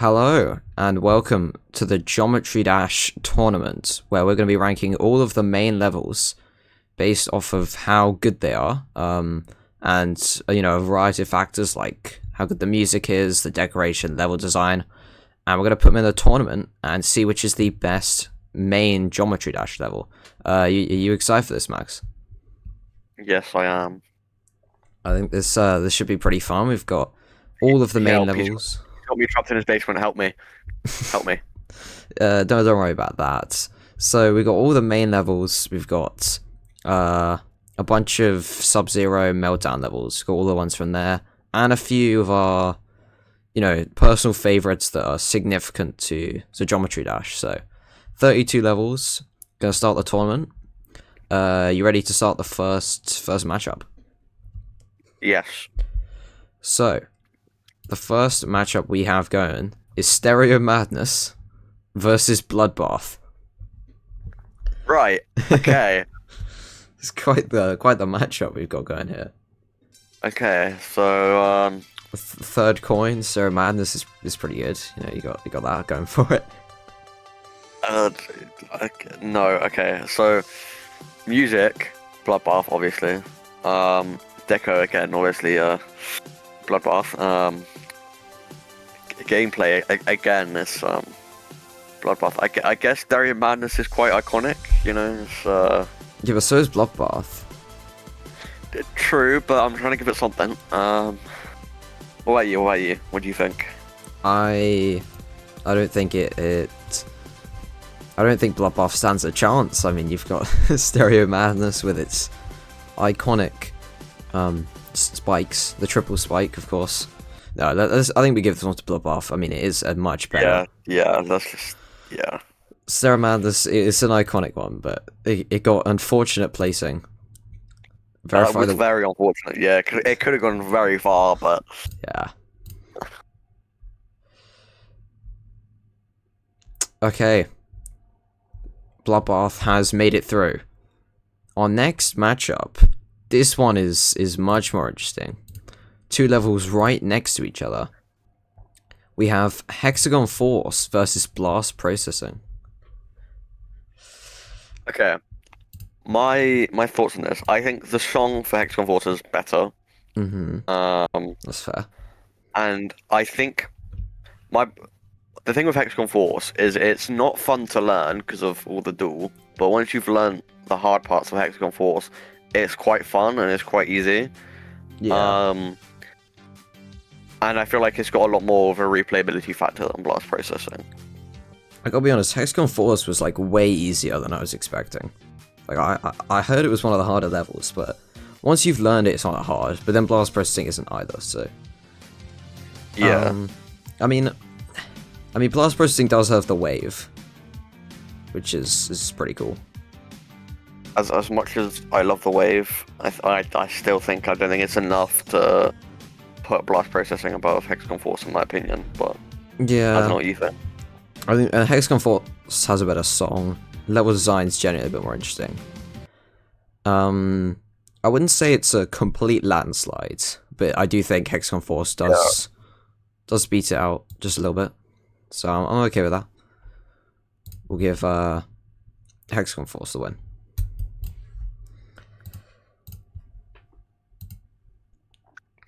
Hello, and welcome to the Geometry Dash tournament, where we're going to be ranking all of the main levels based off of how good they are, and, a variety of factors like how good the music is, the decoration, level design, and we're going to put them in the tournament and see which is the best main Geometry Dash level. Are you excited for this, Max? Yes, I am. I think this should be pretty fun. We've got all of the main levels. He's got me trapped in his basement. Help me. Help me. Don't worry about that. So we've got all the main levels. We've got a bunch of Sub-Zero Meltdown levels. We've got all the ones from there, and a few of our, personal favorites that are significant to Geometry Dash. So 32 levels. Gonna start the tournament. You ready to start the first matchup? Yes. So, the first matchup we have going is Stereo Madness versus Bloodbath. Right. Okay. It's quite the matchup we've got going here. Okay. So Third coin, Stereo Madness is pretty good. You got that going for it. No. Okay. So music, Bloodbath, obviously. Deco again, obviously. Bloodbath. Gameplay again is Bloodbath. I guess Stereo Madness is quite iconic. It's Yeah, but so is Bloodbath. true, but I'm trying to give it something. What about you? What do you think? I don't think I don't think Bloodbath stands a chance. I mean, you've got Stereo Madness with its iconic spikes, the triple spike, of course. No, I think we give this one to Bloodbath. I mean, it is a much better. Yeah. That's just Stereo Madness is an iconic one, but it got unfortunate placing. That was very unfortunate. Yeah, it could have gone very far, but yeah. Okay. Bloodbath has made it through. Our next matchup, this one is much more interesting. Two levels right next to each other. We have Hexagon Force versus Blast Processing. okay. My thoughts on this. I think the song for Hexagon Force is better. That's fair. And I think the thing with Hexagon Force is it's not fun to learn because of all the duel, but once you've learned the hard parts of Hexagon Force, it's quite fun and it's quite easy. Yeah. And I feel like it's got a lot more of a replayability factor than Blast Processing. I gotta be honest, Hexagon Force was like way easier than I was expecting. Like I heard it was one of the harder levels, but once you've learned it, it's not that hard. But then Blast Processing isn't either, so yeah. I mean, Blast Processing does have the wave, which is pretty cool. As much as I love the wave, I still think I don't think it's enough to put Blast Processing above Hexagon Force in my opinion. But yeah, I don't know what you think. I think Hexagon Force has a better song. Level design's generally a bit more interesting. I wouldn't say it's a complete landslide, but I do think Hexagon Force does beat it out just a little bit. So I'm okay with that. We'll give Hexagon Force the win.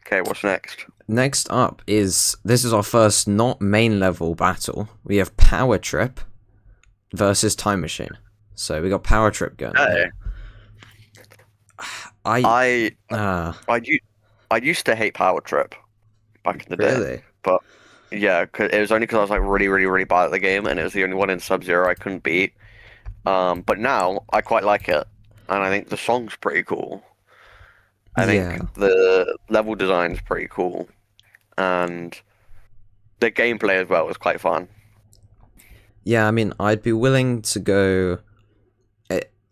Okay, what's next? Next up this is our first not main level battle. We have Power Trip versus Time Machine. So we got Power Trip going. Hey. I used to hate Power Trip back in the day. Really? But yeah, it was only because I was like really, really, really bad at the game, and it was the only one in Sub-Zero I couldn't beat. But now I quite like it, and I think the song's pretty cool. I think the level design's pretty cool, and the gameplay as well was quite fun. Yeah, I mean, I'd be willing to go.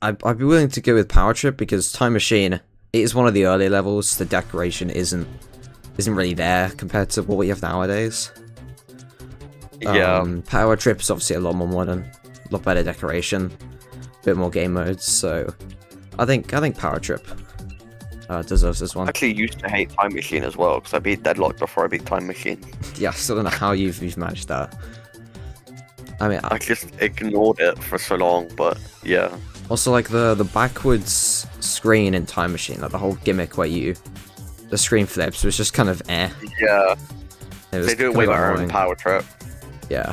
I'd be willing to go with Power Trip because Time Machine, it is one of the early levels. The decoration isn't really there compared to what we have nowadays. Yeah. Power Trip is obviously a lot more modern, a lot better decoration, a bit more game modes. So I think Power Trip. deserves this I one. actually used to hate Time Machine as well because I beat Deadlock before I beat Time Machine. Yeah, I still don't know how you've managed that. I mean, I just ignored it for so long, but yeah. also like the backwards screen in Time Machine, like the whole gimmick where the screen flips was just kind of Yeah, It was they do it kind way of better in annoying. Power Trip Yeah.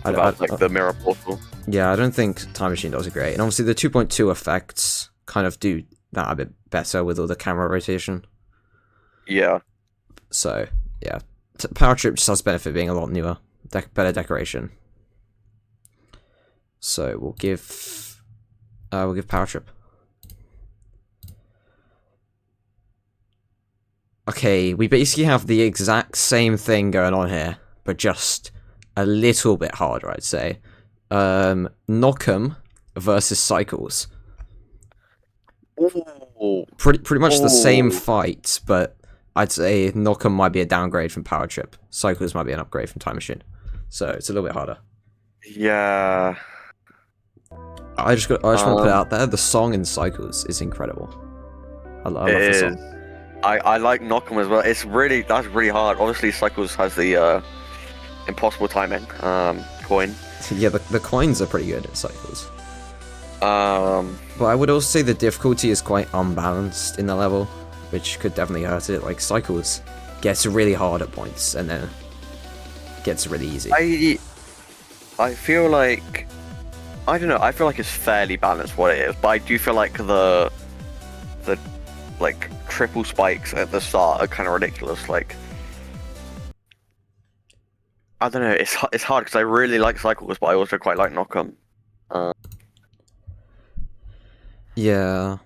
about like the mirror portal. Yeah, I don't think Time Machine does it great. And obviously the 2.2 effects kind of do that a bit better with all the camera rotation. Yeah, So, yeah. Power Trip just has benefit being a lot newer. Better decoration. So, we'll give Power Trip. Okay, we basically have the exact same thing going on here, but just a little bit harder, I'd say. Knockem versus Cycles. Ooh. Pretty much the same Ooh. fight, but I'd say Knockem might be a downgrade from Power Trip. Cycles might be an upgrade from Time Machine. So it's a little bit harder. Yeah. I just want to put it out there, the song in Cycles is incredible. I love It the is. song. I like Knockem as well. That's really hard. Obviously, Cycles has the impossible timing coin. Yeah, the coins are pretty good at Cycles. Um, But I would also say the difficulty is quite unbalanced in the level, which could definitely hurt it. Like, Cycles gets really hard at points, and then gets really easy. I feel like I don't know. I feel like it's fairly balanced what it is, but I do feel like the like triple spikes at the start are kind of ridiculous. Like I don't know. It's hard because I really like Cycles, but I also quite like Knockem. Yeah.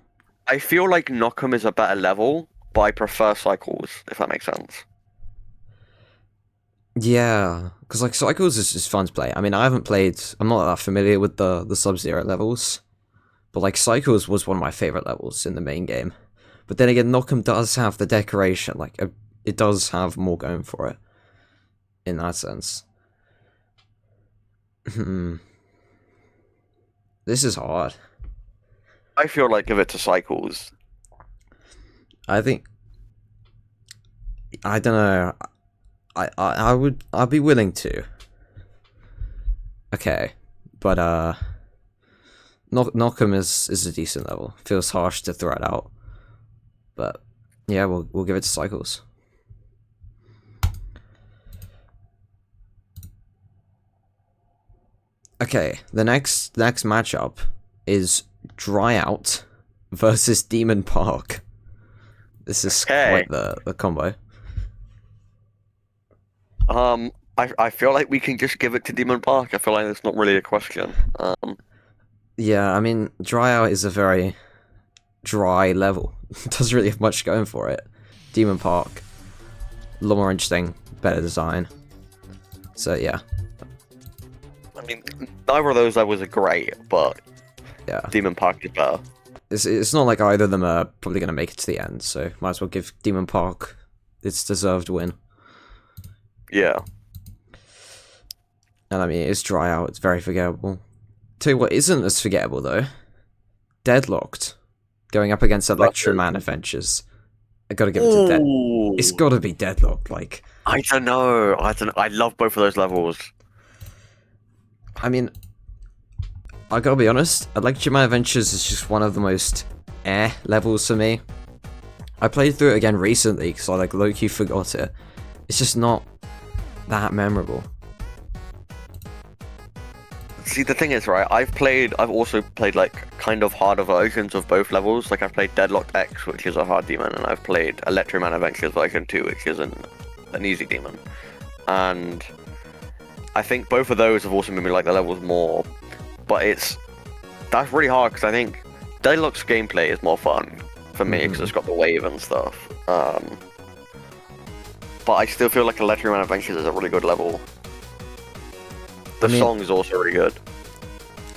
I feel like Knockem is a better level, but I prefer Cycles, if that makes sense. Yeah, because like Cycles is just fun to play. I mean, I'm not that familiar with the Sub-Zero levels, but like Cycles was one of my favorite levels in the main game. But then again, Knockem does have the decoration, like it does have more going for it, in that sense. This is hard. I feel like give it to Cycles. I think I don't know. I'd be willing to. Okay, but Knockem is a decent level. Feels harsh to throw it out, but yeah, we'll give it to Cycles. Okay, the next matchup is Dryout versus Demon Park. This is Okay. quite the combo. I feel like we can just give it to Demon Park. I feel like it's not really a question. Yeah, I mean, Dryout is a very dry level. Doesn't really have much going for it. Demon Park, a lot more interesting, better design. So yeah, I mean, neither of those levels are great, but yeah. Demon Park is better. It's not like either of them are probably going to make it to the end, so might as well give Demon Park its deserved win. Yeah. And I mean, it's Dryout, it's very forgettable. Tell you what isn't as forgettable though, Deadlocked, going up against Electroman Adventures. I gotta give it to Dead. Ooh. It's gotta be Deadlocked, like. I don't know. I love both of those levels. I mean, I gotta be honest, Electroman Adventures is just one of the most levels for me. I played through it again recently because I like low-key forgot it. It's just not that memorable. See, the thing is, right, I've also played, like, kind of harder versions of both levels. Like, I've played Deadlocked X, which is a hard demon, and I've played Electroman Adventures version 2, which is an easy demon. And I think both of those have also made me like the levels more, but that's really hard, because I think Deadlocked's gameplay is more fun for me, because it's got the wave and stuff. But I still feel like Electroman Adventures is a really good level. The song is also really good.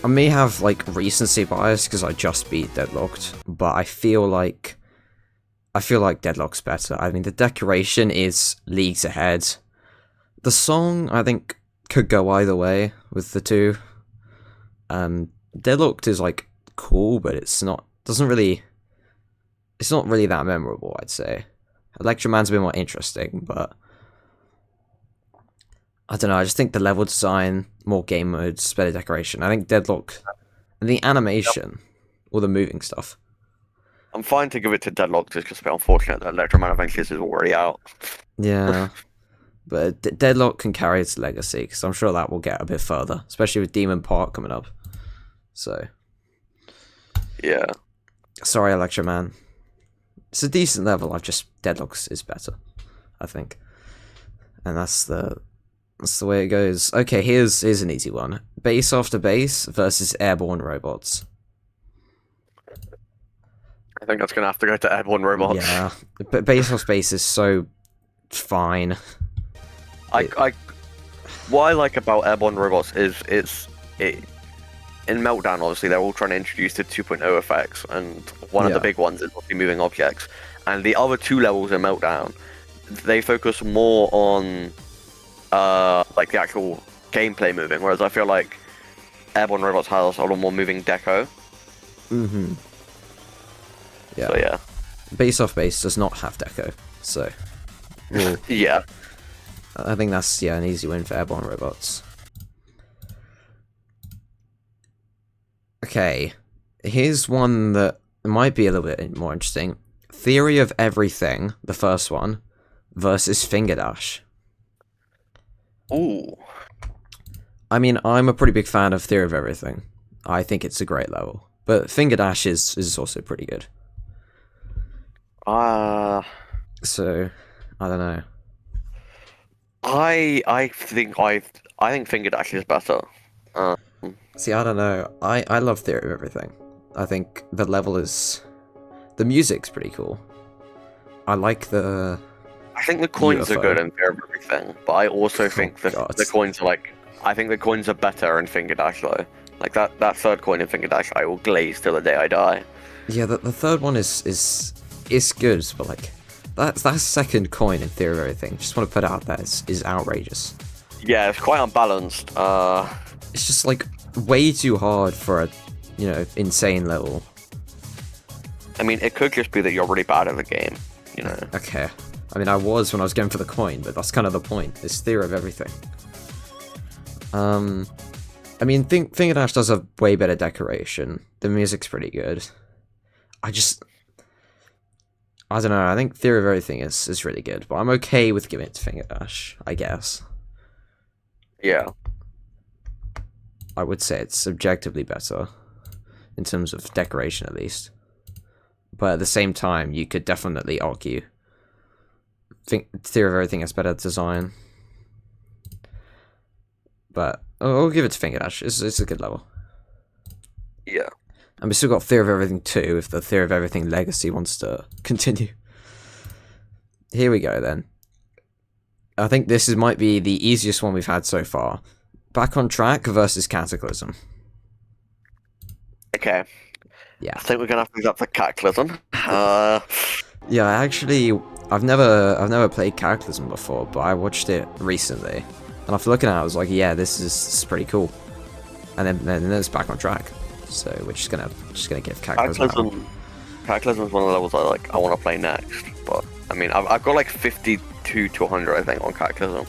I may have like recency bias because I just beat Deadlocked, but I feel like Deadlock's better. I mean, the decoration is leagues ahead. The song, I think, could go either way with the two. Deadlocked is like cool, but it's not. Doesn't really. it's not really that memorable, I'd say. Electroman's a bit more interesting, but I don't know, I just think the level design, more game modes, better decoration. I think Deadlock, and the animation, all the moving stuff. I'm fine to give it to Deadlock, just because it's a bit unfortunate that Electroman Adventures is already out. Yeah. But Deadlock can carry its legacy, because I'm sure that will get a bit further, especially with Demon Park coming up. So, Yeah. sorry, Electroman. It's a decent level, Deadlock is better, I think. And that's the way it goes. Okay, here's an easy one. Base after base versus airborne robots. I think that's gonna have to go to Airborne Robots. Yeah, but base off base is so fine. What I like about Airborne Robots is in Meltdown, obviously they're all trying to introduce the 2.0 effects, and one of the big ones is obviously moving objects. And the other two levels in Meltdown, they focus more on like the actual gameplay moving, whereas I feel like Airborne Robots has a lot more moving deco. Mm-hmm. Yeah. So yeah. Base off base does not have deco, so Yeah. I think that's an easy win for airborne robots. Okay, here's one that might be a little bit more interesting. Theory of Everything, the first one, versus Finger Dash. Ooh. I mean, I'm a pretty big fan of Theory of Everything. I think it's a great level, but Finger Dash is also pretty good. So, I don't know. I think Finger Dash is better. See, I don't know. I love Theory of Everything. I think the level is... The music's pretty cool. I like the... I think the coins UFO. are good in Theory of Everything, but I also think that God. the coins are like... I think the coins are better in Finger Dash though. Like that third coin in Finger Dash, I will glaze till the day I die. Yeah, the third one is good, but like... That second coin in Theory of Everything, just want to put it out there, is outrageous. Yeah, it's quite unbalanced. It's just like way too hard for a, insane level. I mean, it could just be that you're really bad at the game, you know. Okay. I mean, I was when I was going for the coin, but that's kind of the point. It's Theory of Everything. I mean, Finger Dash does a way better decoration. The music's pretty good. I don't know, I think Theory of Everything is really good, but I'm okay with giving it to Finger Dash, I guess. Yeah. I would say it's subjectively better, in terms of decoration at least. But at the same time, you could definitely argue Theory of Everything has better design. But I'll give it to Finger Dash, it's a good level. Yeah. And we still got Theory of Everything 2 if the Theory of Everything legacy wants to continue. Here we go then. I think this might be the easiest one we've had so far. Back on Track versus Cataclysm. Okay. Yeah. I think we're gonna have to move up to Cataclysm. Yeah, actually, I've never played Cataclysm before, but I watched it recently. And after looking at it, I was like, yeah, this is pretty cool. And then it's Back on Track. So we're just gonna give Cataclysm. Cataclysm is one of the levels I want to play next. But I mean, I've got like 52 to 100, I think, on Cataclysm.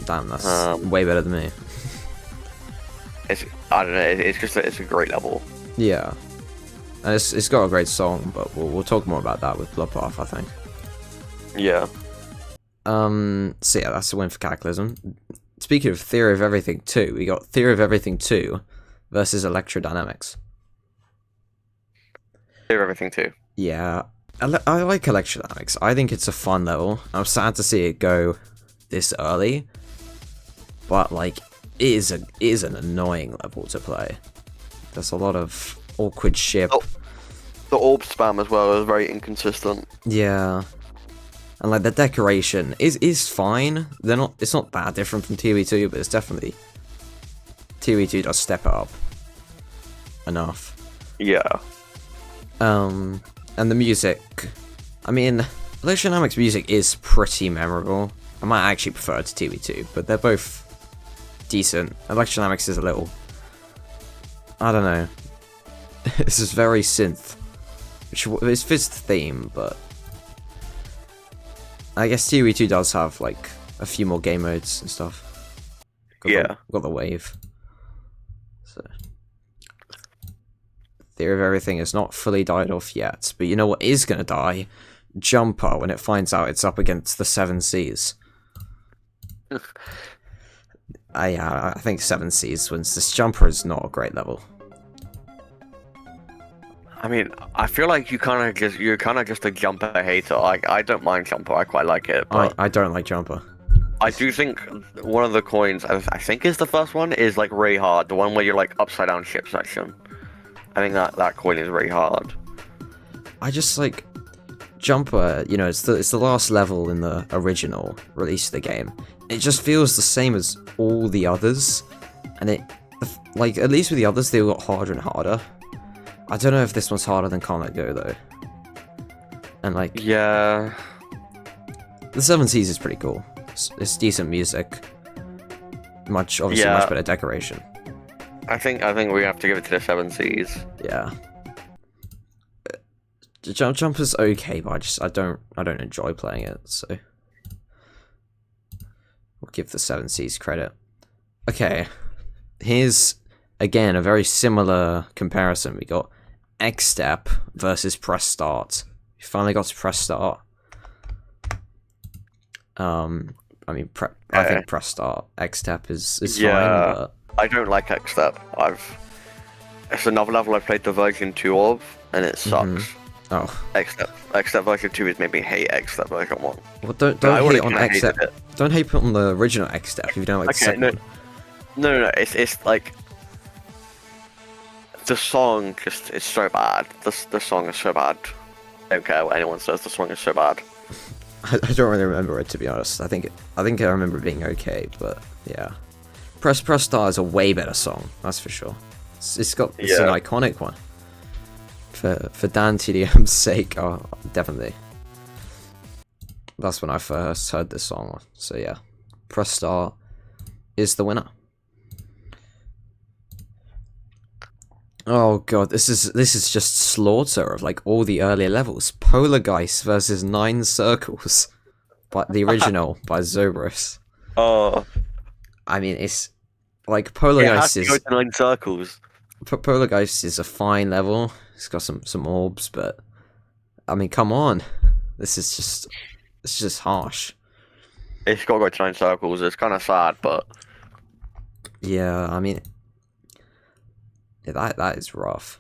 Damn, that's way better than me. I don't know. It's a great level. Yeah, and it's got a great song, but we'll talk more about that with Bloodbath, I think. Yeah. So yeah, that's the win for Cataclysm. Speaking of Theory of Everything 2, we got Theory of Everything 2 versus Electrodynamics. Theory of Everything 2. Yeah, I like Electrodynamics. I think it's a fun level. I'm sad to see it go this early, but like, it is an annoying level to play. There's a lot of awkward ship. Oh, the orb spam as well is very inconsistent. Yeah. And like the decoration is fine. It's not that different from ToE2, but it's definitely ToE2 does step it up enough. Yeah. And the music, I mean, Electrodynamics music is pretty memorable. I might actually prefer it to ToE2, but they're both decent. Electrodynamics is a little, I don't know. This is very synth, which fits the theme, but I guess ToE2 does have like a few more game modes and stuff. Got the wave. So Theory of Everything is not fully died off yet, but you know what is gonna die? Jumper, when it finds out it's up against the Seven Seas. I think Seven Seas wins. This Jumper is not a great level. I mean, I feel like you're kind of just a Jumper hater. Like, I don't mind Jumper. I quite like it, but I don't like Jumper. I do think one of the coins, I think is the first one, is like really hard. The one where you're like upside down ship section. I think that coin is really hard. I just like Jumper. You know, it's the last level in the original release of the game. It just feels the same as all the others, and like at least with the others they got harder and harder. I don't know if this one's harder than Can't Let Go though. And like, Yeah. the Seven Seas is pretty cool. It's decent music. Much better decoration. I think we have to give it to the Seven Seas. Yeah. Jumper's okay, but I don't enjoy playing it, so we'll give the Seven Seas credit. Okay. Here's again a very similar comparison. We got X-Step versus Press Start. We finally got to Press Start. I mean, I think Press Start. X-Step is fine, but I don't like X-Step. It's another level I played the version 2 of, and it sucks. Oh. X-Step version 2 is made me hate X-Step version 1. Well, don't hate on X-Step. Don't hate on the original X-Step if you don't like the second one. No. It's like the song just is so bad. The song is so bad. I don't care what anyone says. The song is so bad. I don't really remember it, to be honest. I think I remember it being okay, but yeah. Press Start is a way better song, that's for sure. It's an iconic one. For Dan TDM's sake, oh, definitely. That's when I first heard this song, so yeah. Press Start is the winner. Oh god, this is just slaughter of like all the earlier levels. Polargeist versus Nine Circles, but the original by Zobros. Oh, I mean, it's like Polargeist is. Go to 9 Circles. Polargeist is a fine level. It's got some orbs, but I mean, come on, this is just harsh. It's got to go to 9 Circles. It's kind of sad, but yeah, I mean. Yeah, that is rough,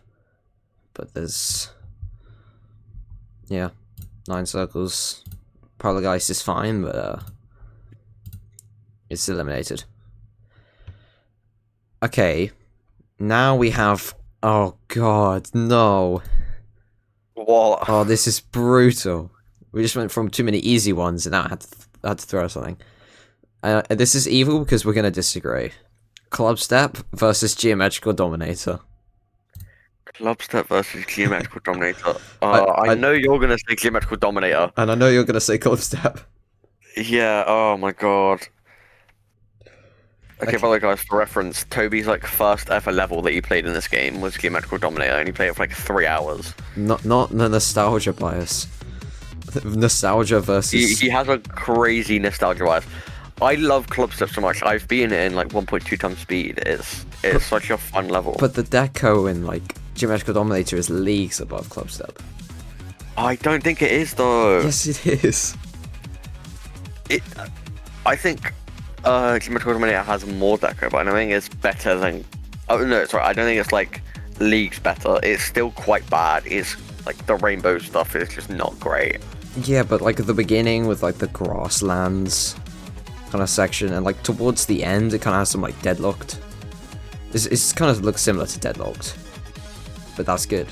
but there's 9 Circles. Polargeist is fine, but it's eliminated. Okay, now we have. Oh god, no! What? Oh, this is brutal. We just went from too many easy ones, and now I had to throw something. This is evil because we're gonna disagree. Clubstep versus Geometrical Dominator. Clubstep versus Geometrical Dominator. I know you're gonna say Geometrical Dominator. And I know you're gonna say Clubstep. Yeah, oh my god. Okay, by the way, guys, for reference, Toby's like first ever level that he played in this game was Geometrical Dominator, and he played it for like 3 hours. Not the nostalgia bias. Nostalgia versus. He has a crazy nostalgia bias. I love Clubstep so much. I've beaten it in like 1.2 times speed. It's such a fun level. But the deco in like Geometrical Dominator is leagues above Clubstep. I don't think it is though. Yes, it is. I think Geometrical Dominator has more deco, but I don't think it's better than. Oh no, sorry. I don't think it's like leagues better. It's still quite bad. It's like the rainbow stuff is just not great. Yeah, but like at the beginning with like the grasslands kind of section, and like towards the end it kind of has some like Deadlocked. It's kind of looks similar to Deadlocked, but that's good.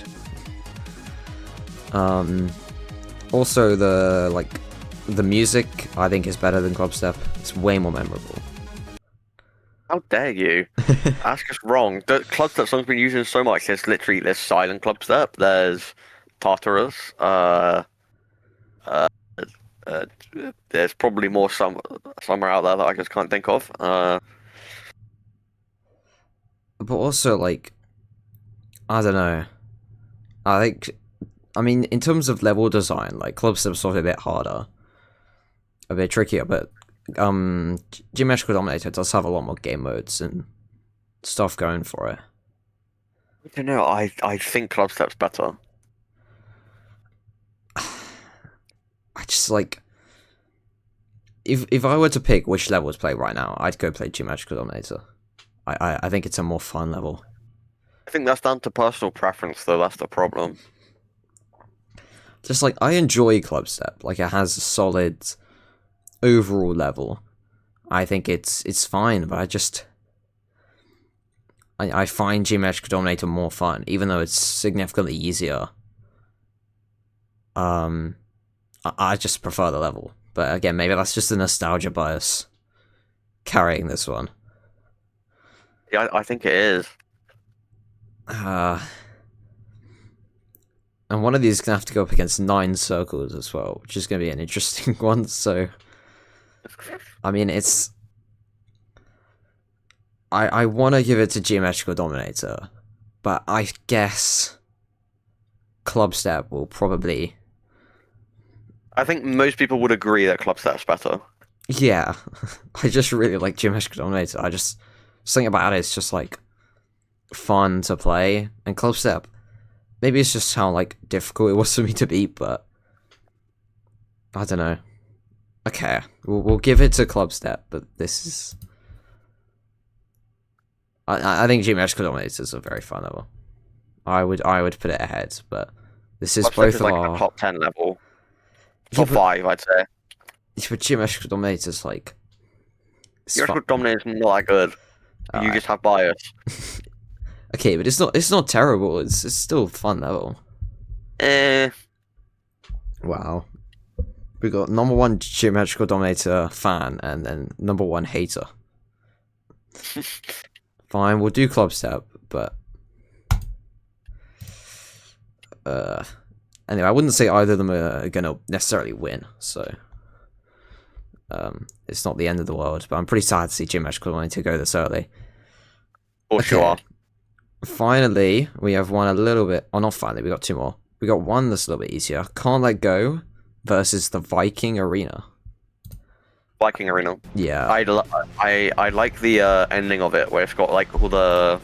Also the music I think is better than Clubstep. It's way more memorable. How dare you? That's just wrong. The Clubstep song's been used so much. There's Silent Clubstep. There's Tartarus. There's probably more somewhere out there that I just can't think of. But also, like, I don't know. I think I mean, in terms of level design, like Club Step's sort of a bit harder, a bit trickier, but Geometrical Dominator does have a lot more game modes and stuff going for it. I don't know. I think Club Step's better. I just like if I were to pick which level to play right now, I'd go play Geometrical Dominator. I think it's a more fun level. I think that's down to personal preference, though. That's the problem. Just like I enjoy Club Step, like it has a solid overall level. I think it's fine, but I find Geometrical Dominator more fun, even though it's significantly easier. I just prefer the level, but again, maybe that's just a nostalgia bias carrying this one. Yeah, I think it is. And one of these is gonna have to go up against 9 circles as well, which is gonna be an interesting one. So, I mean, it's I want to give it to Geometrical Dominator, but I guess Club Step will probably. I think most people would agree that Club Step's better. Yeah, I just really like Geometrical Dominator. Something about it is just like fun to play, and Club Step. Maybe it's just how like difficult it was for me to beat, but I don't know. Okay, we'll give it to Club Step, but this is. I think Geometrical Dominator is a very fun level. I would put it ahead, but this is Club both Step is of like our a top 10 level. Yeah, Top but- 5, I'd say. But Geometrical Dominator is like. It's Geometrical fun. Dominator is not that good. You Alright. just have bias. Okay, but it's not terrible. It's still a fun level. Eh. Wow. We got number 1 Geometrical Dominator fan and then number 1 hater. Fine, we'll do Club Step, but anyway, I wouldn't say either of them are gonna necessarily win, so it's not the end of the world, but I'm pretty sad to see Geometrical Dominator go this early. For sure. Finally, we have one a little bit. Oh, not finally. We got 2 more. We got one that's a little bit easier. Can't Let Go versus the Viking Arena. Viking Arena. Yeah. I like the ending of it, where it's got like all the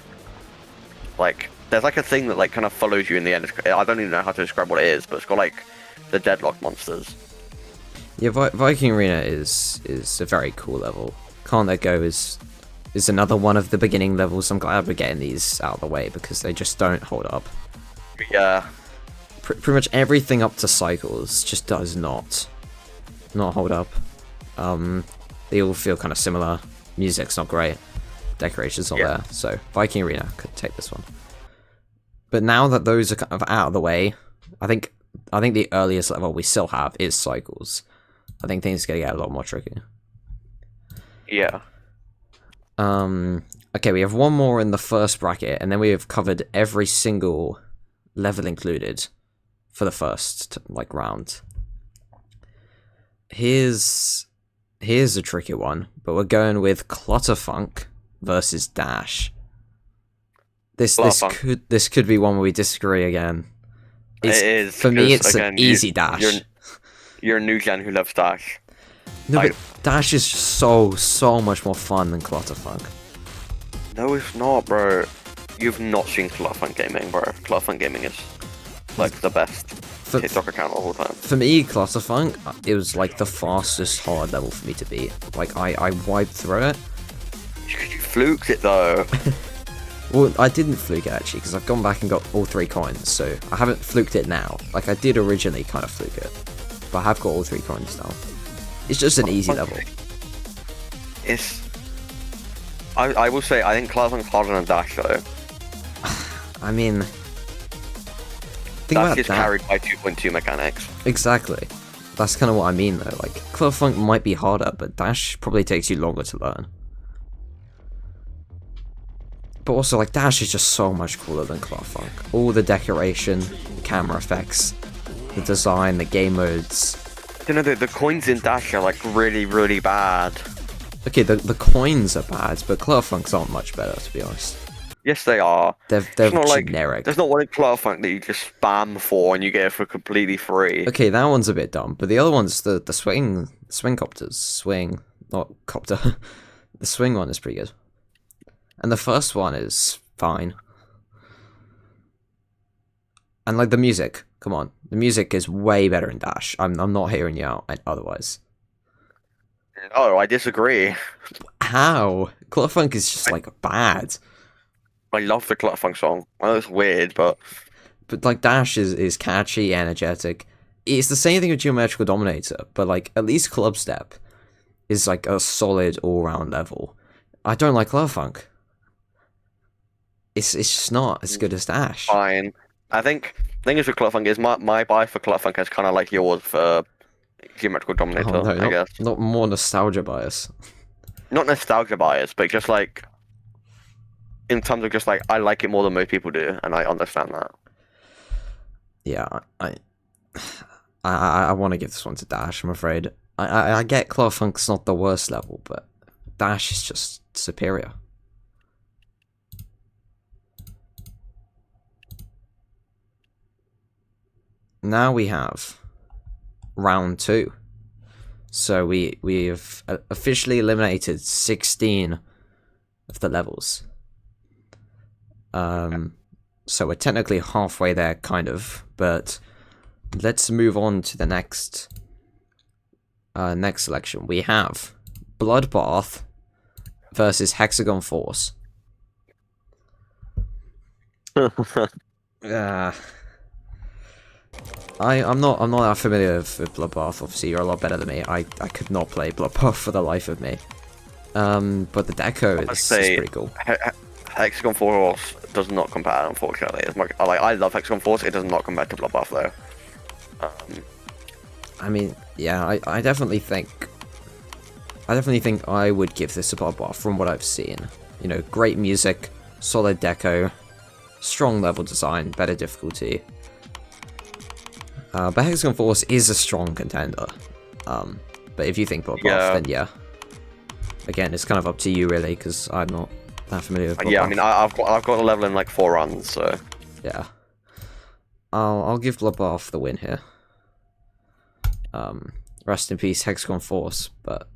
there's like a thing that like kind of follows you in the end. I don't even know how to describe what it is, but it's got like the deadlock monsters. Yeah, Viking Arena is a very cool level. Can't Let Go is another one of the beginning levels. I'm glad we're getting these out of the way because they just don't hold up. Yeah. Pretty much everything up to Cycles just does not hold up. They all feel kind of similar. Music's not great. Decorations not there. So Viking Arena could take this one. But now that those are kind of out of the way, I think the earliest level we still have is Cycles. I think things are gonna get a lot more tricky. Yeah. Okay, we have one more in the first bracket, and then we have covered every single level included for the first round. Here's a tricky one, but we're going with Clutterfunk versus Dash. This could be one where we disagree again. It is. For me, it's again, an easy Dash. You're a new gen who loves Dash. No, but Dash is so much more fun than Clutterfunk. No, it's not, bro. You've not seen Clutterfunk gaming, bro. Clutterfunk gaming is like the best TikTok account of all time. For me, Clutterfunk, it was like the fastest hard level for me to beat. Like I wiped through it. You fluked it though. Well, I didn't fluke it actually, because I've gone back and got all 3 coins, so I haven't fluked it now. Like I did originally kind of fluke it, but I have got all 3 coins now. It's just an easy level. I will say, I think Clutterfunk's harder than Dash though. I mean, Dash is carried by 2.2 mechanics. Exactly. That's kind of what I mean though. Like Clutterfunk might be harder, but Dash probably takes you longer to learn. But also, like, Dash is just so much cooler than Clutterfunk. All the decoration, the camera effects, the design, the game modes. You know, the coins in Dash are like really, really bad. Okay, the coins are bad, but Clutterfunks aren't much better, to be honest. Yes, they are. They're It's not like generic. there's not one in Clutterfunk that you just spam for and you get it for completely free. Okay, that one's a bit dumb, but the other one's the swing copters, swing, not copter. The swing one is pretty good, and the first one is fine. And like the music, come on, the music is way better in Dash. I'm not hearing you out otherwise. Oh, I disagree. How? Clutterfunk is just like bad, I love the Clutterfunk song. I know it's weird, but but like Dash is catchy, energetic. It's the same thing with Geometrical Dominator, but like at least Clubstep is like a solid all round level. I don't like Clutterfunk. It's just not as good as Dash. fine. I think the thing is with Clutterfunk is my buy for Clutterfunk is kind of like yours for Geometrical Dominator, Oh no, I guess. not more nostalgia bias. Not nostalgia bias, but just like in terms of just like I like it more than most people do, and I understand that. Yeah, I want to give this one to Dash. I'm afraid. I get Clutterfunk's not the worst level, but Dash is just superior. Now we have round 2. So we've officially eliminated 16 of the levels. So we're technically halfway there, kind of, but let's move on to the next selection. We have Bloodbath versus Hexagon Force. I'm not that familiar with Bloodbath. Obviously, you're a lot better than me. I could not play Bloodbath for the life of me. But the deco is pretty cool. Hexagon Force does not compare, unfortunately. I love Hexagon Force. It does not compare to Bloodbath, though. I mean, yeah, I definitely think I would give this a Bloodbath from what I've seen. You know, great music, solid deco, strong level design, better difficulty. But Hexagon Force is a strong contender. But if you think Bloodbath, then yeah. Again, it's kind of up to you, really, because I'm not that familiar with Bloodbath. Yeah, I mean, I've got a level in like 4 runs, so yeah. I'll give Bloodbath the win here. Rest in peace, Hexagon Force. But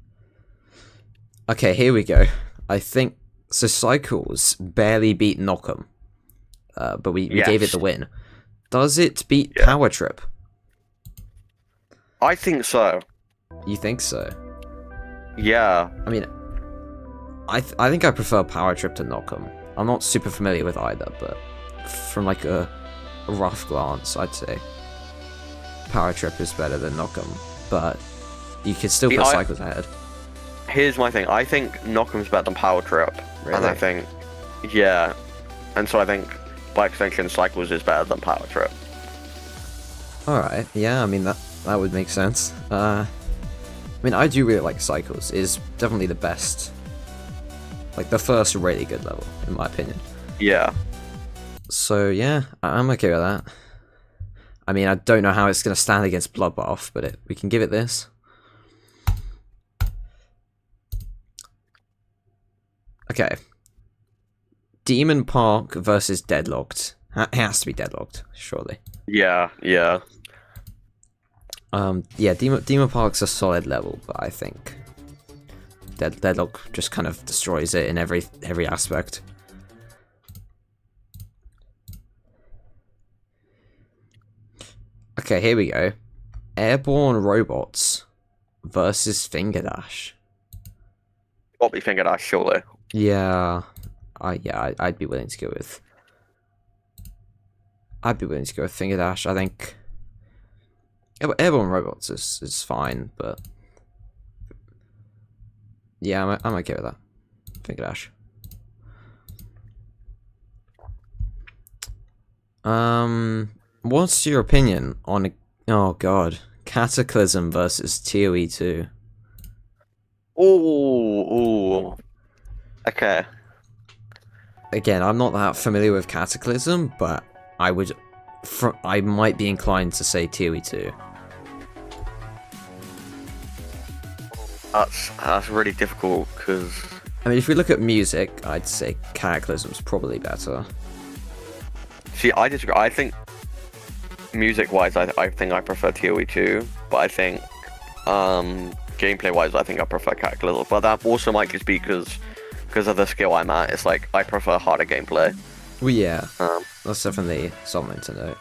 okay, here we go. I think so. Cycles barely beat Knockem, but we gave it the win. Does it beat Power Trip? I think so. You think so? Yeah. I mean, I think I prefer Power Trip to Knockem. I'm not super familiar with either, but from like a rough glance, I'd say Power Trip is better than Knockem. But you could still put Cycles ahead. Here's my thing. I think Knockem's better than Power Trip. Really? And I think, yeah. And so I think, by extension, Cycles is better than Power Trip. Alright, yeah, I mean, that would make sense. I mean, I do really like Cycles. It is definitely the best. Like, the first really good level, in my opinion. Yeah. So, yeah, I'm okay with that. I mean, I don't know how it's going to stand against Bloodbath, but we can give it this. Okay. Demon Park versus Deadlocked. It has to be Deadlocked, surely. Yeah, yeah. Yeah, Demon Park's a solid level, but I think Deadlock just kind of destroys it in every aspect. Okay, here we go. Airborne Robots versus Finger Dash. Got me Finger Dash, surely. Yeah, I'd be willing to go with. I'd be willing to go with Finger Dash. I think Airborne Robots is fine, but yeah, I'm okay with that. Finger Dash. What's your opinion on? Oh God, Cataclysm versus ToE 2? Ooh. Okay. Again, I'm not that familiar with Cataclysm, but I might be inclined to say ToE 2. That's really difficult because I mean, if we look at music, I'd say Cataclysm's probably better. See, I disagree. I think music-wise, I think I prefer ToE 2, but I think gameplay-wise, I think I prefer Cataclysm. But that also might just be because of the skill I'm at. It's like I prefer harder gameplay. Well, yeah, that's definitely something to note.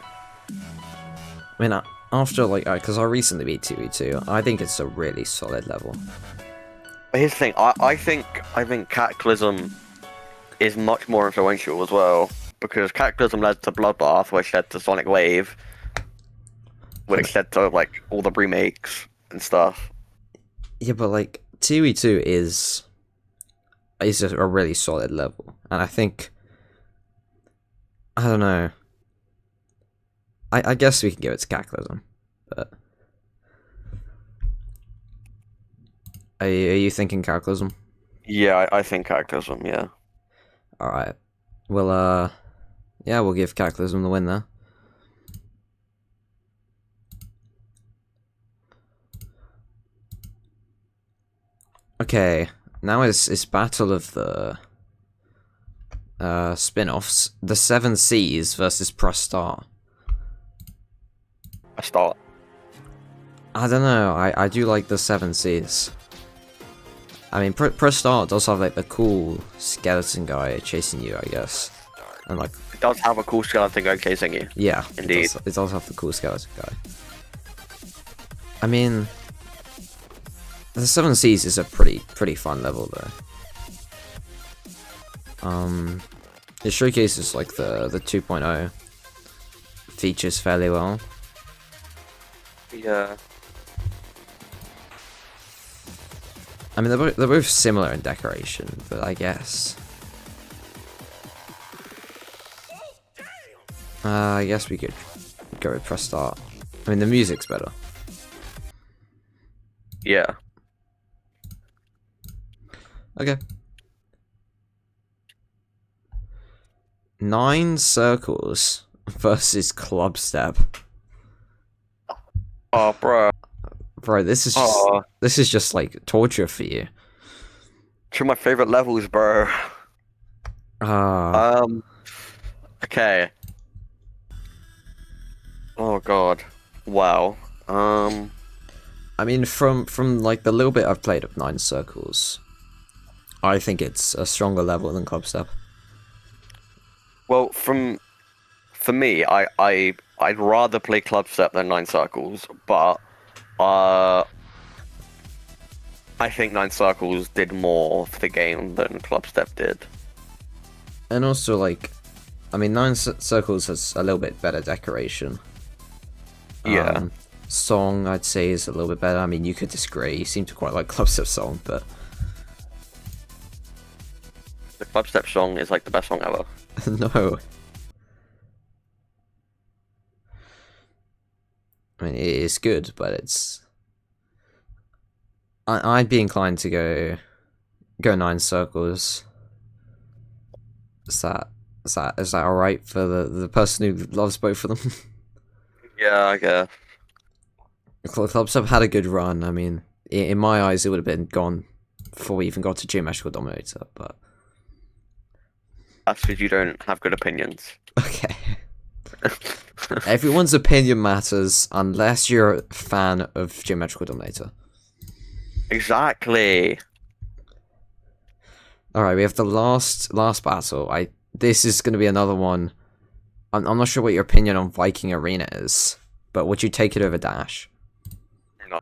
I mean, after like, because I recently beat 2v2, I think it's a really solid level. But here's the thing, I think Cataclysm is much more influential as well, because Cataclysm led to Bloodbath, which led to Sonic Wave, which led to like all the remakes and stuff. Yeah, but like 2v2 is a really solid level, and I think, I don't know. I guess we can give it to Cataclysm, but are you thinking Cataclysm? Yeah, I think Cataclysm, yeah. All right. Well, yeah, we'll give Cataclysm the win there. Okay, now it's Battle of the spin-offs. The Seven Seas versus Press Start. I start. I don't know. I do like the Seven Seas. I mean, Press Start does have like the cool skeleton guy chasing you, I guess, and like It does have a cool skeleton guy chasing you. yeah, Indeed. it does have the cool skeleton guy. I mean, the Seven Seas is a pretty fun level though. It showcases like the 2.0 features fairly well. Yeah. I mean, they're both similar in decoration, but I guess. I guess we could go with Press Start. I mean, the music's better. Yeah. Okay. 9 Circles versus Club Step. Oh, bro. Bro, this is just like torture for you. Two of my favorite levels, bro. Okay. Oh god. Wow. I mean, from like the little bit I've played of 9 Circles, I think it's a stronger level than Club Step. Well, for me, I'd rather play Club Step than 9 Circles, but I think 9 Circles did more for the game than Club Step did. And also, like, I mean, 9 Circles has a little bit better decoration. Yeah. Song, I'd say, is a little bit better. I mean, you could disagree. You seem to quite like Club Step song, but The Club Step song is like the best song ever. no. I mean, it is good, but it's. I'd be inclined to go 9 Circles. Is that alright for the person who loves both of them? Yeah, I guess. Club Step had a good run. I mean, in my eyes, it would have been gone before we even got to Geometrical Dominator, but That's because you don't have good opinions. okay. Everyone's opinion matters unless you're a fan of Geometrical Dominator. Exactly. Alright, we have the last battle. This is going to be another one. I'm not sure what your opinion on Viking Arena is, but would you take it over Dash? No.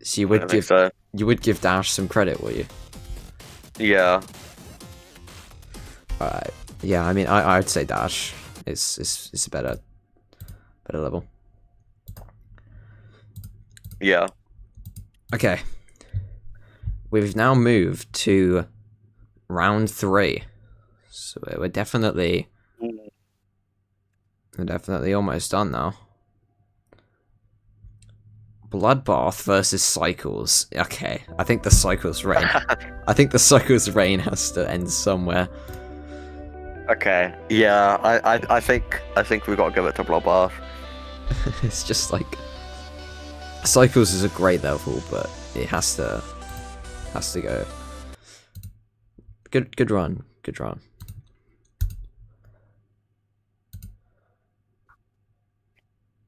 So you I would don't give think so. you would give Dash some credit, will you? Yeah. Alright. Yeah, I mean, I'd say Dash is a better level. Yeah. Okay. We've now moved to round 3. So we're definitely almost done now. Bloodbath versus Cycles. Okay, I think the Cycles reign. I think the Cycles reign has to end somewhere. Okay. Yeah, I think we've got to give it to Bloodbath. It's just like Cycles is a great level, but it has to go. Good run. Good run.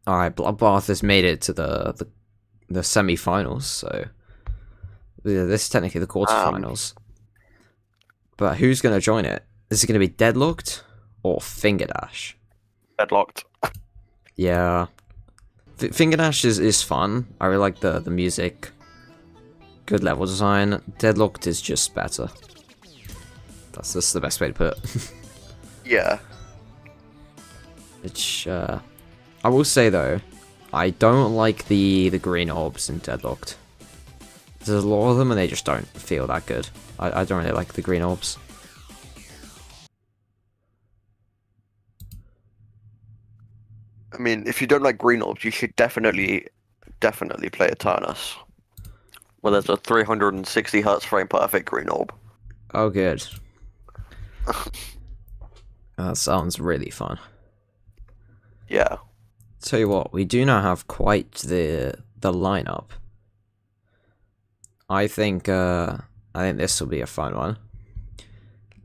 All right, Bloodbath has made it to the semi-finals, so yeah, this is technically the quarterfinals. But who's going to join it? Is it going to be Deadlocked or Fingerdash? Deadlocked. Yeah. Fingerdash is fun. I really like the music. Good level design. Deadlocked is just better. That's just the best way to put it. Yeah. Which, I will say though, I don't like the green orbs in Deadlocked. There's a lot of them and they just don't feel that good. I don't really like the green orbs. I mean, if you don't like green orbs, you should definitely play Eternus. Well, there's a 360 hertz frame perfect green orb. Oh, good. That sounds really fun. Yeah. Tell you what, we do now have quite the lineup. I think this will be a fun one.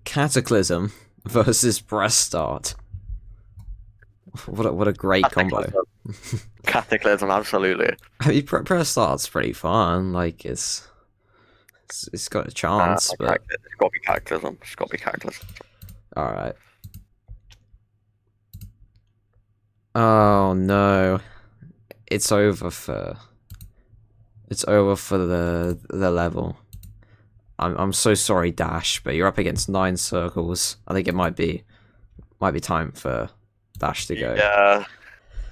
Cataclysm versus Breast Start. What a great combo. Cataclysm, absolutely. I mean, Breast Start's pretty fun. Like it's got a chance, but it's got to be Cataclysm. It's got to be Cataclysm. all right. Oh no, it's over for the level. I'm so sorry, Dash, but you're up against 9 circles. I think it might be time for Dash to go. Yeah.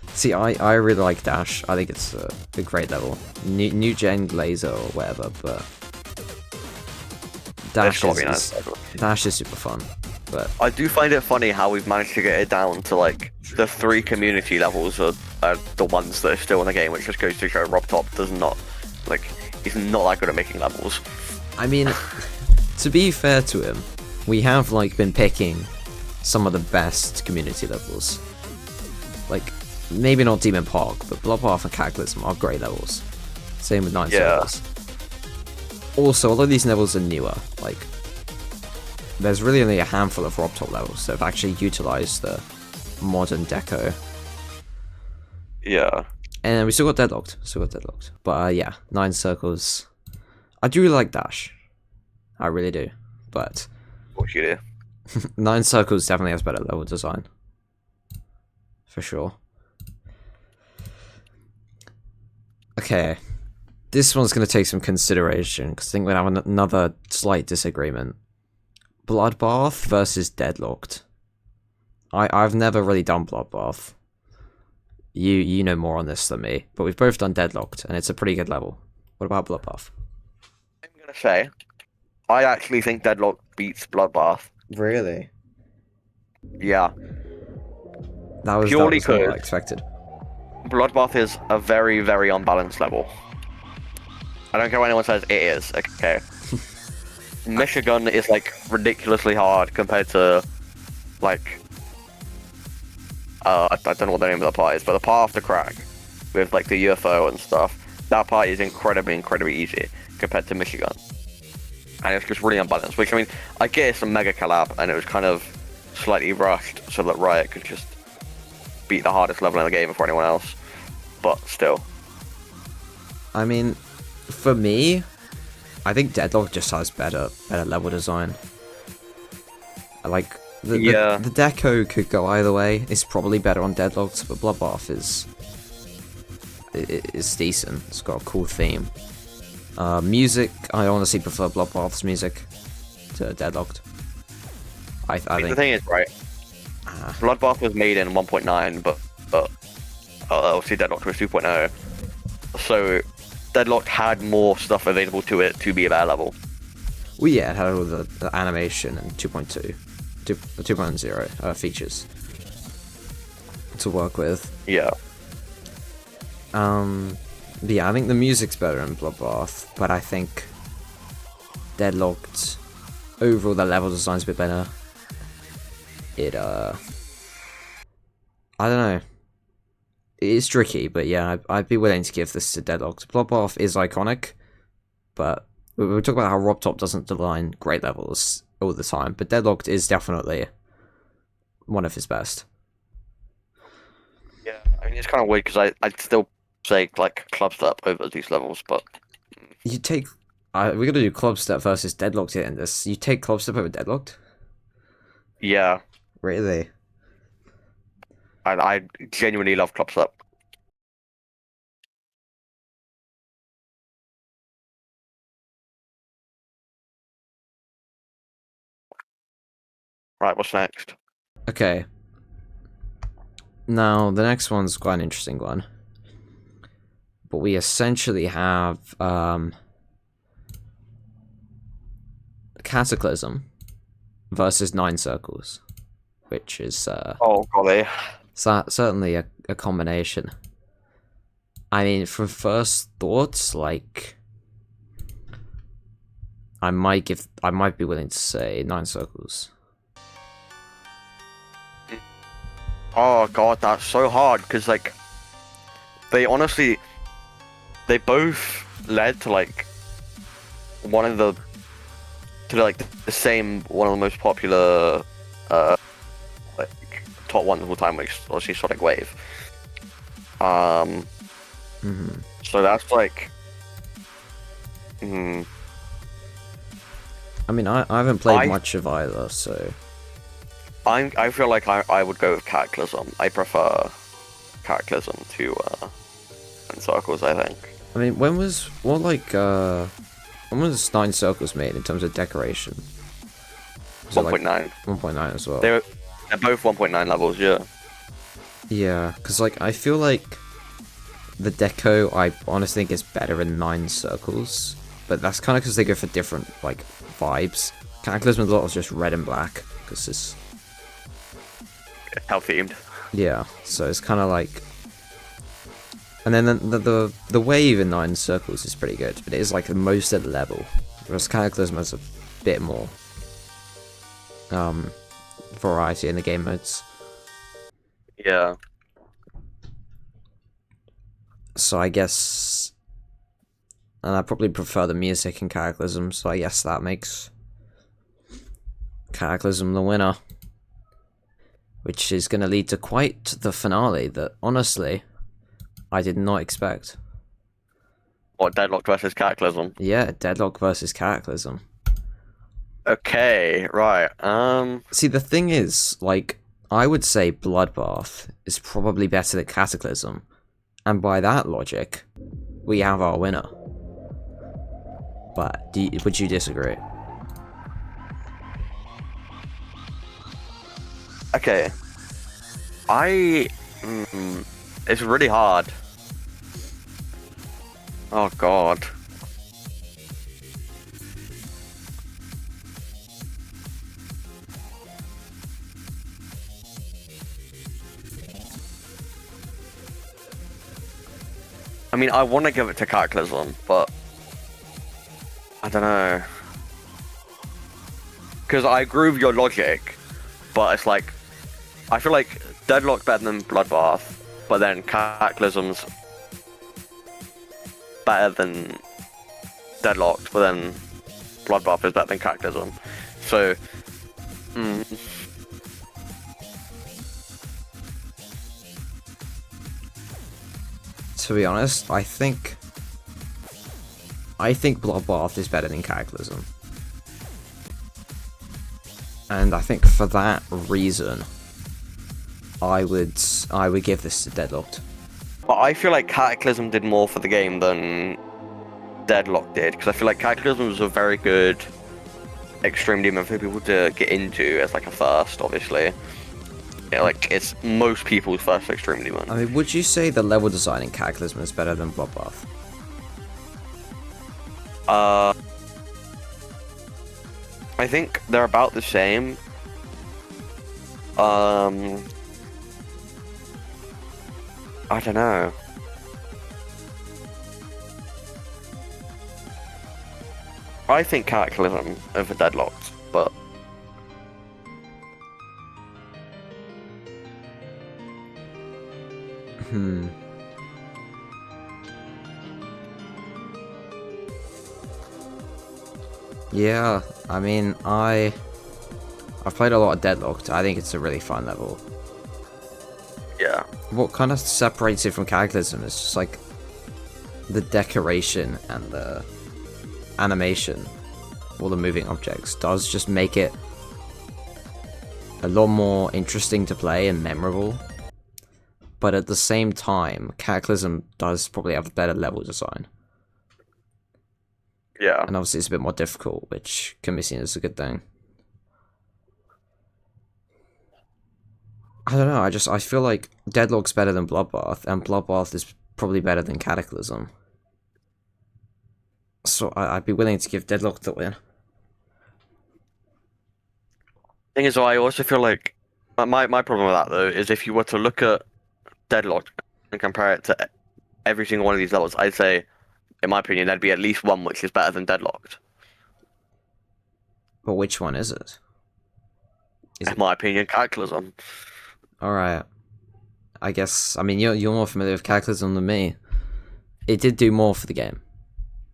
See, I really like Dash. I think it's a great level. New gen Glazer or whatever, but Dash is super fun. But I do find it funny how we've managed to get it down to like the 3 community levels are the ones that are still in the game, which just goes to show RobTop does not he's not that good at making levels. I mean, to be fair to him, we have been picking some of the best community levels. Like maybe not Demon Park, but Bloodbath and Cataclysm are great levels. Same with 9 Circles. Also, although these levels are newer, there's really only a handful of RobTop levels that have actually utilized the modern deco. Yeah. And we still got Deadlocked. But yeah, 9 Circles. I do really like Dash. I really do. But Of course you do. 9 Circles definitely has better level design. For sure. Okay. This one's going to take some consideration, because I think we're going to have another slight disagreement. Bloodbath versus Deadlocked. I've never really done Bloodbath. You know more on this than me, but we've both done Deadlocked, and it's a pretty good level. What about Bloodbath? I'm gonna say, I actually think Deadlock beats Bloodbath. Really? Yeah. That was Purely what I 'cause expected. Bloodbath is a very, very unbalanced level. I don't care what anyone says, it is, okay? Michigan is ridiculously hard compared to I don't know what the name of the part is, but the part after Crack with the UFO and stuff, that part is incredibly easy compared to Michigan. And it's just really unbalanced, which I mean, I get it's a mega collab and it was kind of slightly rushed so that Riot could just beat the hardest level in the game before anyone else. But still. I mean, for me, I think Deadlock just has better level design. The deco could go either way. It's probably better on Deadlocked, but Bloodbath is decent. It's got a cool theme. Music, I honestly prefer Bloodbath's music to Deadlocked. I think the thing is, right? Bloodbath was made in 1.9, but obviously Deadlocked was 2.0. So Deadlocked had more stuff available to it to be at that level. Well, yeah, it had all the animation and 2.0 features to work with. Yeah. Yeah, I think the music's better in Bloodbath, but I think Deadlocked, overall the level design's a bit better. I don't know. It's tricky, but yeah, I'd be willing to give this to Deadlocked. Bloodbath is iconic, but we were talking about how RobTop doesn't design great levels. all the time, but Deadlocked is definitely one of his best. Yeah, I mean it's kind of weird because I'd still say like Club Step over these levels, but You take. We're gonna do Clubstep versus Deadlocked in this. You take Clubstep over Deadlocked? yeah, Really? I genuinely love Club Step. Right, what's next? Okay. Now, the next one's quite an interesting one. But we essentially have Cataclysm versus Nine Circles, which is Oh golly. certainly a combination. I mean, from first thoughts, like I might be willing to say Nine Circles. Oh god, that's so hard because like they honestly they both led to like one of the the same one of the most popular like top ones of all time, which is obviously Sonic Wave. So that's like I mean, I haven't played much of either, so I feel like I would go with Cataclysm. I prefer Cataclysm to Nine Circles, I think. I mean, when was Nine Circles made in terms of decoration? 1.9. 1.9 as well. They're both 1.9 levels, yeah. Yeah, because like I feel like the deco I honestly think is better in Nine Circles, but that's kind of because they go for different like vibes. Cataclysm is a lot of just red and black because it's Hell themed. yeah, so it's kind of like, and then the wave in Nine Circles is pretty good, but it is like the most at the level, whereas Cataclysm has a bit more variety in the game modes. Yeah. So I guess, and I probably prefer the music in Cataclysm, so I guess that makes Cataclysm the winner. Which is going to lead to quite the finale that, honestly, I did not expect. What, Deadlock versus Cataclysm? Yeah, Deadlock versus Cataclysm. Okay, right. See, the thing is, like, I would say Bloodbath is probably better than Cataclysm. And by that logic, we have our winner. But would you disagree? Okay. It's really hard. Oh god. I mean, I want to give it to Cataclysm, but I don't know. Because I agree with your logic, but it's like, I feel like Deadlock better than Bloodbath, but then Cataclysm's better than Deadlocked, but then Bloodbath is better than Cataclysm. So, To be honest, I think Bloodbath is better than Cataclysm. And I think for that reason, I would give this to Deadlocked. but I feel like Cataclysm did more for the game than Deadlock did, because I feel like Cataclysm was a very good Extreme Demon for people to get into as like a first, obviously. Yeah, like it's most people's first Extreme Demon. I mean, would you say the level design in Cataclysm is better than Bloodbath? I think they're about the same. I don't know. I think Cataclysm over Deadlocked, but Yeah, I mean, I've played a lot of Deadlocked. I think it's a really fun level. Yeah. What kind of separates it from Cataclysm is just like the decoration and the animation, all the moving objects, does just make it a lot more interesting to play and memorable. But at the same time, Cataclysm does probably have a better level design. Yeah. And obviously it's a bit more difficult, which can be seen as a good thing. I don't know, I feel like Deadlock's better than Bloodbath, and Bloodbath is probably better than Cataclysm. So I'd be willing to give Deadlock the win. Thing is, though, I also feel like my problem with that though is if you were to look at Deadlock and compare it to every single one of these levels, I'd say, in my opinion, there'd be at least one which is better than Deadlocked. But which one is it? In my opinion, Cataclysm. Alright. I guess, I mean, you're more familiar with Cataclysm than me. It did do more for the game.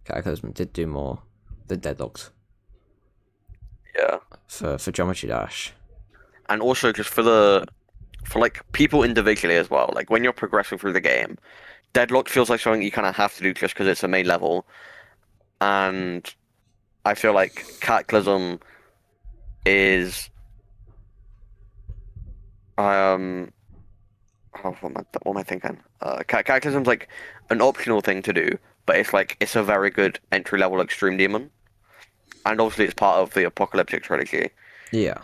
Cataclysm did do more than Deadlocked. Yeah. For Geometry Dash. And also just for like people individually as well. Like when you're progressing through the game, Deadlocked feels like something you kind of have to do just because it's a main level. And I feel like Cataclysm is oh, what am I thinking? Cataclysm's like an optional thing to do, but it's a very good entry level extreme demon, and obviously it's part of the Apocalyptic trilogy. Yeah.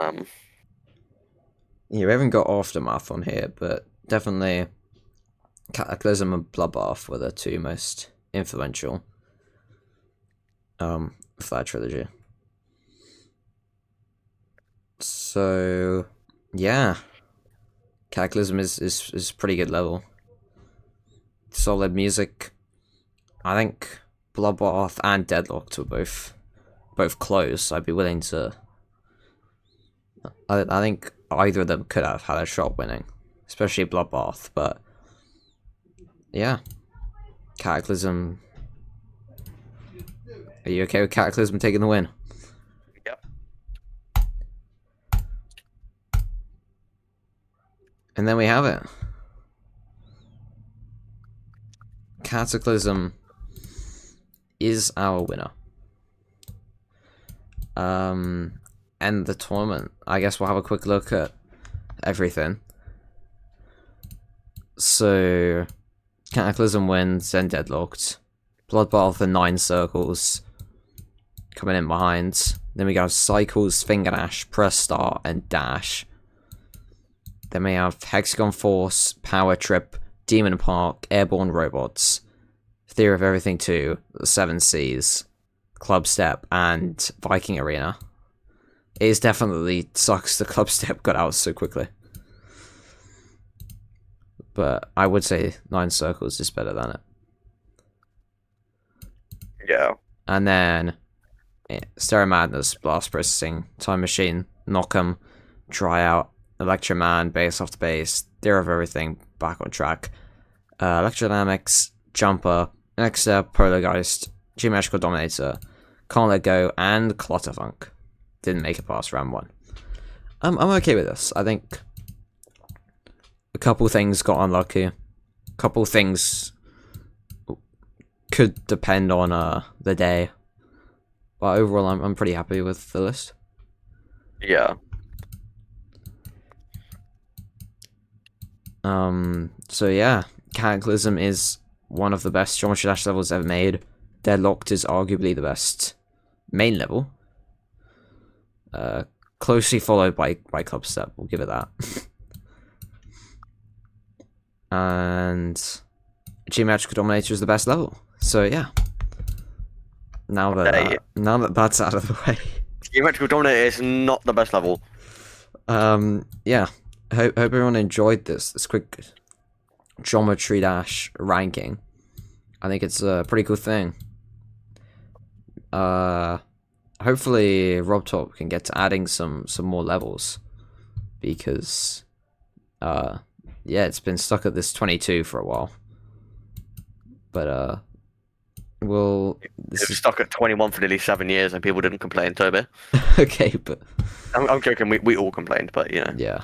Um, Yeah, we haven't got Aftermath on here, but definitely Cataclysm and Bloodbath were the two most influential of that trilogy. So yeah, Cataclysm is pretty good level. Solid music. I think Bloodbath and Deadlocked were both close. I'd be willing to. I think either of them could have had a shot winning, especially Bloodbath. But yeah, Cataclysm. Are you okay with Cataclysm taking the win? Yep. And then we have it. Cataclysm is our winner. End the tournament. I guess we'll have a quick look at everything. So, Cataclysm wins, then Deadlocked. Bloodbath and 9 Circles coming in behind. Then we go Cycles, Finger Dash, Press Start, and Dash. Then we have Hexagon Force, Power Trip, Demon Park, Airborne Robots, Theory of Everything 2, The Seven Seas, Club Step, and Viking Arena. It is definitely sucks the Club Step got out so quickly. But I would say 9 Circles is better than it. Yeah. And then Stereo Madness, Blast Processing, Time Machine, Knock'em, Tryout, Electroman, Base After Base, Theory of Everything, Back on Track, Electrodynamics, Jumper, Nexa, Poltergeist, Geometrical Dominator, Can't Let Go, and Clutterfunk. Didn't make it past round 1. I'm okay with this. I think a couple things got unlucky. A couple things could depend on the day. But overall, I'm pretty happy with the list. Yeah. So yeah, Cataclysm is one of the best Geometry Dash levels ever made. Deadlocked is arguably the best main level. Closely followed by Club Step, we'll give it that. And Geometrical Dominator is the best level. So yeah. Now that that's out of the way. Geometrical Dominator is not the best level. Yeah. Hope everyone enjoyed this quick Geometry Dash ranking. I think it's a pretty cool thing. Hopefully RobTop can get to adding some more levels, because yeah, it's been stuck at this 22 for a while. But well, It this was is stuck at 21 for nearly 7 years, and people didn't complain, Toby. okay, but I'm joking. We all complained, but you know, yeah.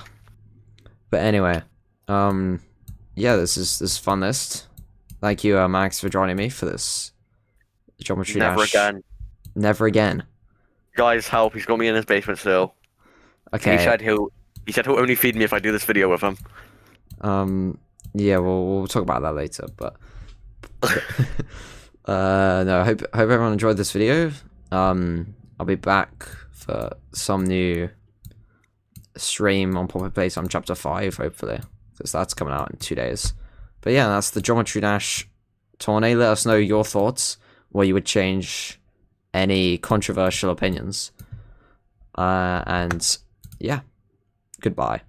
But anyway, um, yeah, this is fun list. Thank you, Max, for joining me for this Geometry never Dash. again. Never again. Guys, help! He's got me in his basement still. And Okay. he said he'll only feed me if I do this video with him. Yeah, we'll talk about that later. But no, I hope everyone enjoyed this video. I'll be back for some new stream on Poppy Playtime Chapter 5, hopefully, because that's coming out in 2 days. But yeah, that's the Geometry Dash tourney. Let us know your thoughts, where you would change any controversial opinions. And yeah, goodbye.